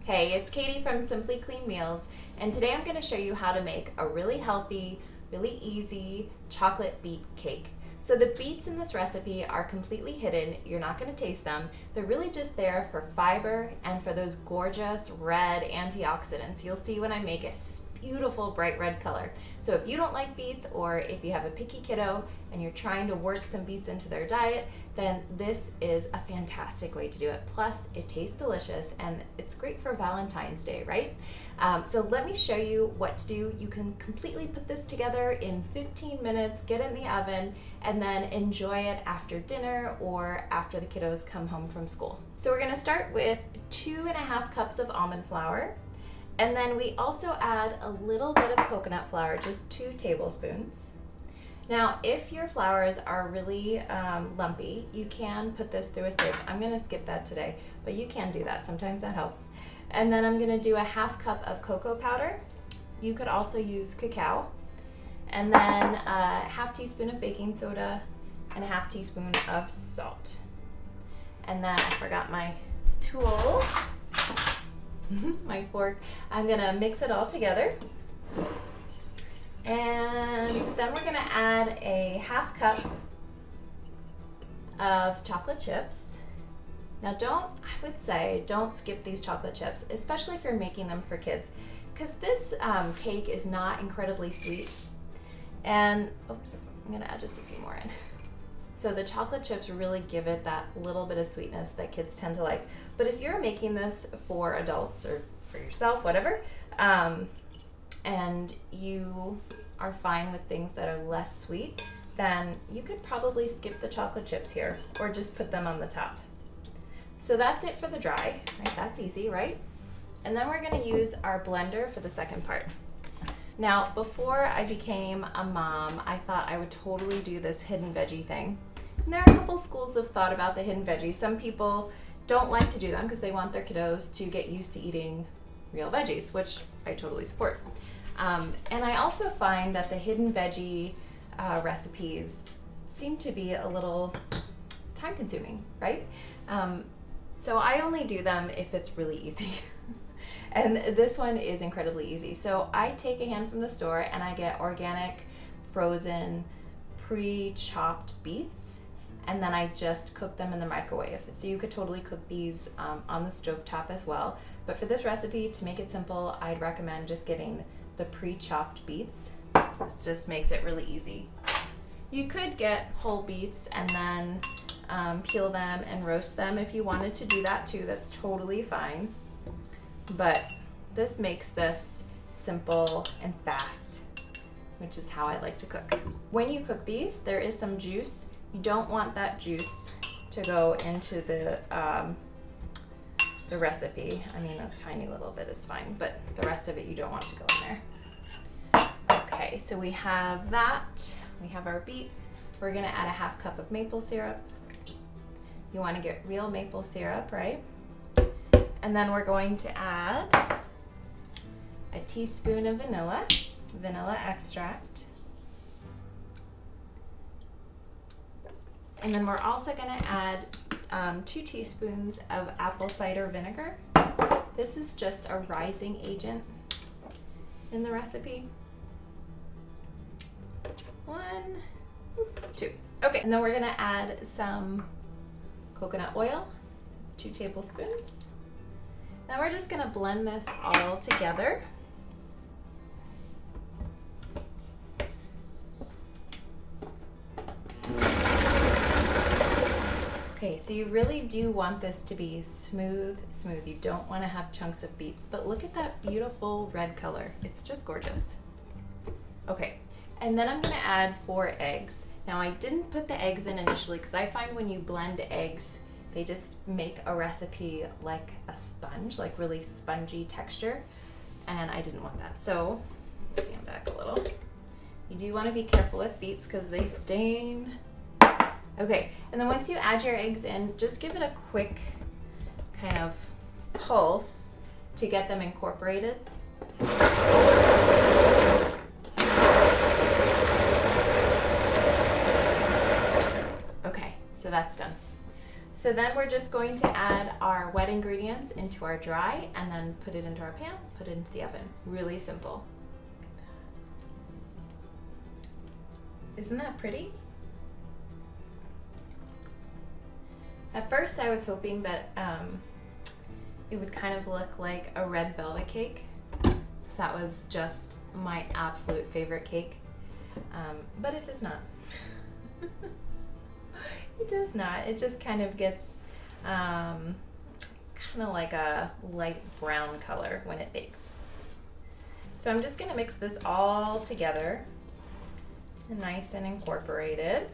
Hey, it's Katie from Simply Clean Meals, and today I'm going to show you how to make a really healthy, really easy chocolate beet cake. So the beets in this recipe are completely hidden. You're not going to taste them. They're really just there for fiber and for those gorgeous red antioxidants. You'll see when I make it, it's this beautiful bright red color. So if you don't like beets, or if you have a picky kiddo and you're trying to work some beets into their diet, then this is a fantastic way to do it. Plus, it tastes delicious and it's great for Valentine's Day, right? So let me show you what to do. You can completely put this together in 15 minutes, get it in the oven, and then enjoy it after dinner or after the kiddos come home from school. So we're gonna start with 2.5 cups of almond flour. And then we also add a little bit of coconut flour, just 2 tablespoons. Now, if your flours are really lumpy, you can put this through a sieve. I'm gonna skip that today, but you can do that. Sometimes that helps. And then I'm gonna do a 1/2 cup of cocoa powder. You could also use cacao. And then a 1/2 teaspoon of baking soda and a 1/2 teaspoon of salt. And then I forgot my tool. My fork. I'm gonna mix it all together. And then we're gonna add a 1/2 cup of chocolate chips. Now I would say don't skip these chocolate chips, especially if you're making them for kids, because this cake is not incredibly sweet. And, oops, I'm gonna add just a few more in. So the chocolate chips really give it that little bit of sweetness that kids tend to like. But if you're making this for adults or for yourself, whatever, and you are fine with things that are less sweet, then you could probably skip the chocolate chips here or just put them on the top. So that's it for the dry, right? That's easy, right? And then we're gonna use our blender for the second part. Now, before I became a mom, I thought I would totally do this hidden veggie thing. And there are a couple schools of thought about the hidden veggies. Some people don't like to do them because they want their kiddos to get used to eating real veggies, which I totally support. And I also find that the hidden veggie recipes seem to be a little time consuming, right? So I only do them if it's really easy. And this one is incredibly easy. So I take a hand from the store and I get organic, frozen, pre-chopped beets, and then I just cook them in the microwave. So you could totally cook these on the stovetop as well. But for this recipe, to make it simple, I'd recommend just getting the pre-chopped beets. This just makes it really easy. You could get whole beets and then peel them and roast them if you wanted to do that too. That's totally fine. But this makes this simple and fast, which is how I like to cook. When you cook these, there is some juice. You don't want that juice to go into the recipe. I mean, a tiny little bit is fine, but the rest of it you don't want to go in there. Okay, so we have that. We have our beets. We're gonna add a 1/2 cup of maple syrup. You wanna get real maple syrup, right? And then we're going to add a teaspoon of vanilla extract. And then we're also gonna add 2 teaspoons of apple cider vinegar. This is just a rising agent in the recipe. 1, 2. Okay, and then we're gonna add some coconut oil. It's 2 tablespoons. Then we're just gonna blend this all together. Okay, so you really do want this to be smooth. You don't wanna have chunks of beets, but look at that beautiful red color. It's just gorgeous. Okay, and then I'm gonna add 4 eggs. Now I didn't put the eggs in initially because I find when you blend eggs, they just make a recipe like a sponge, like really spongy texture, and I didn't want that. So, stand back a little. You do want to be careful with beets because they stain. Okay, and then once you add your eggs in, just give it a quick kind of pulse to get them incorporated. Okay, so that's done. So then we're just going to add our wet ingredients into our dry and then put it into our pan, put it into the oven. Really simple. Isn't that pretty? At first I was hoping that it would kind of look like a red velvet cake. So that was just my absolute favorite cake, but it does not. It does not. It just kind of gets kind of like a light brown color when it bakes. So I'm just going to mix this all together, nice and incorporated.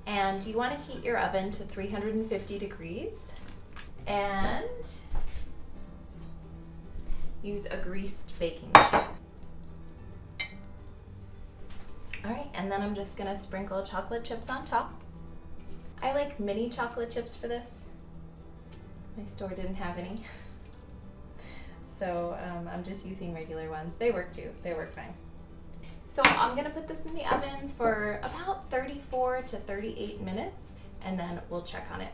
And you want to heat your oven to 350 degrees and use a greased baking sheet. All right, and then I'm just gonna sprinkle chocolate chips on top. I like mini chocolate chips for this. My store didn't have any. So I'm just using regular ones. They work too, they work fine. So I'm gonna put this in the oven for about 34 to 38 minutes, and then we'll check on it.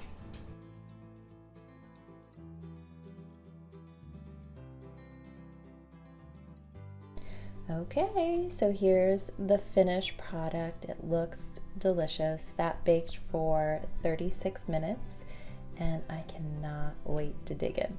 Okay, so here's the finished product. It looks delicious. That baked for 36 minutes, and I cannot wait to dig in.